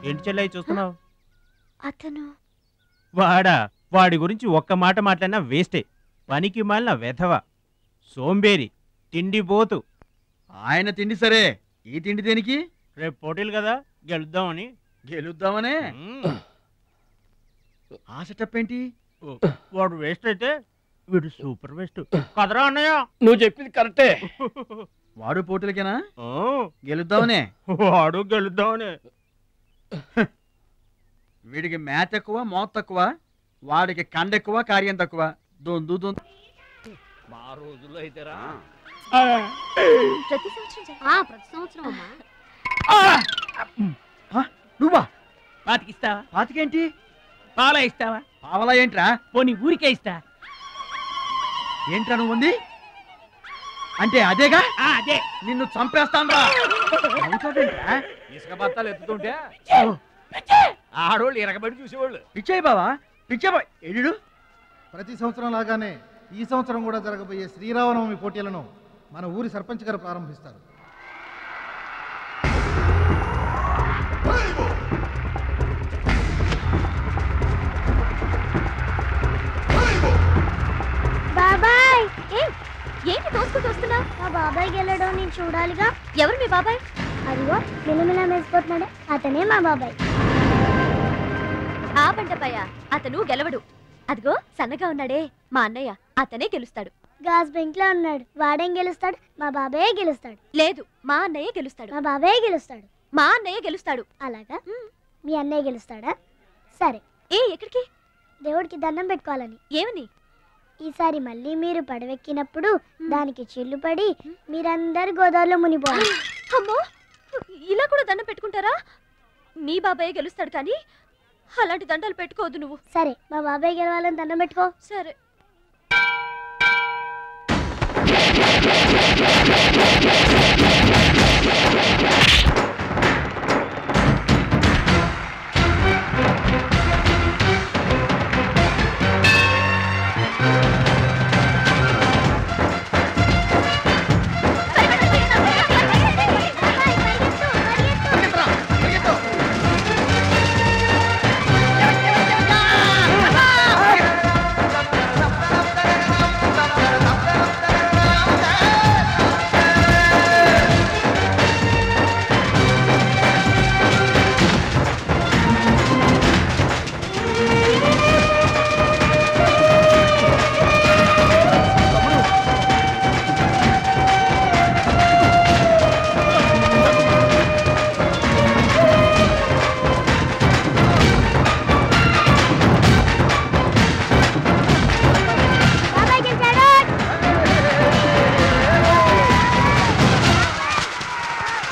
ఏంటి చెల్లయ్య చూస్తున్నావు? అతను వాడి గురించి ఒక్క మాట మాట్లాడినా వేస్టే. పనికి మాలిన వెధవ, సోంబేరి, తిండి పోతు. ఆయన తిండి సరే, ఈ తిండి దేనికి? రేపు పోటీలు కదా, గెలుద్దామని. గెలుద్దామనే? ఆ సెటప్ ఏంటి? వాడు వేస్ట్ అయితే వీడు సూపర్ వేస్ట్ కదరా అన్నయ్య. నువ్వు చెప్పింది కరెక్టే. వాడు పోటీలకేనా? గెలుద్దామనే? వాడు గెలుద్దామనే. వీడికి మ్యాథ్ ఎక్కువ, మోత్ తక్కువ. వాడికి కండ ఎక్కువ, కార్యం తక్కువ. దొందు మా రోజుల్లో అయితేరా ప్రతి సంవత్సరం అమ్మా. నువ్వా? పాతికిస్తావా? పాతికేంటి? పాలా ఇస్తావా? పావలా ఏంట్రా? పోనీ ఊరికే ఇస్తా. ఏంట్రా నువ్వు ఉంది అంటే? అదేగా, అదే. నిన్ను చంపేస్తాను. ఇసుక బత్తాలు ఎత్తుతుంటే ఆడోళ్ళు ఇరగబడి చూసేవాళ్ళు. పిచ్చాయి బావా, పిచ్చాయి ఎడు. ప్రతి సంవత్సరం లాగానే ఈ సంవత్సరం కూడా జరగబోయే శ్రీరామనవమి పోటీలను మన ఊరి సర్పంచ్ గారు ప్రారంభిస్తారు. బాబాయ్, ఏంటి తోసుకుంటూ వస్తున్నా? మా బాబాయ్ గెలడం నేను చూడాలిగా. ఎవరు మీ బాబాయ్? అదిగో మిలమిలా మెసిపోతున్నాడే, అతనే మా బాబాయ్. ఆ పంటపయ్య, అతను గెలవడు. అదిగో సన్నగా ఉన్నాడే మా అన్నయ్య, అతనే గెలుస్తాడు. గాజ్ బెంక్ లో ఉన్నాడు, వాడేం గెలుస్తాడు? మా బాబాయ్ గెలుస్తాడు. లేదు, మా అన్నయ్య గెలుస్తాడు. మా బాబాయ్ గెలుస్తాడు. మా అన్నయ్య గెలుస్తాడు. అలాగా? మీ అన్నయ్య గెలుస్తాడా? సరే. ఎక్కడికి? దేవుడికి దండం పెట్టుకోవాలని. ఏమని? ఈసారి మళ్ళీ మీరు పడవెక్కినప్పుడు దానికి చిల్లు పడి మీరందరు గోదావరిలో మునిపోవాలి. అమ్మో, ఇలా కూడా దండం పెట్టుకుంటారా? మీ బాబాయ్ గెలుస్తాడు కానీ అలాంటి దండాలు పెట్టుకోవద్దు నువ్వు. సరే, మా బాబాయ్ గెలవాలని దండం పెట్టుకో. సరే.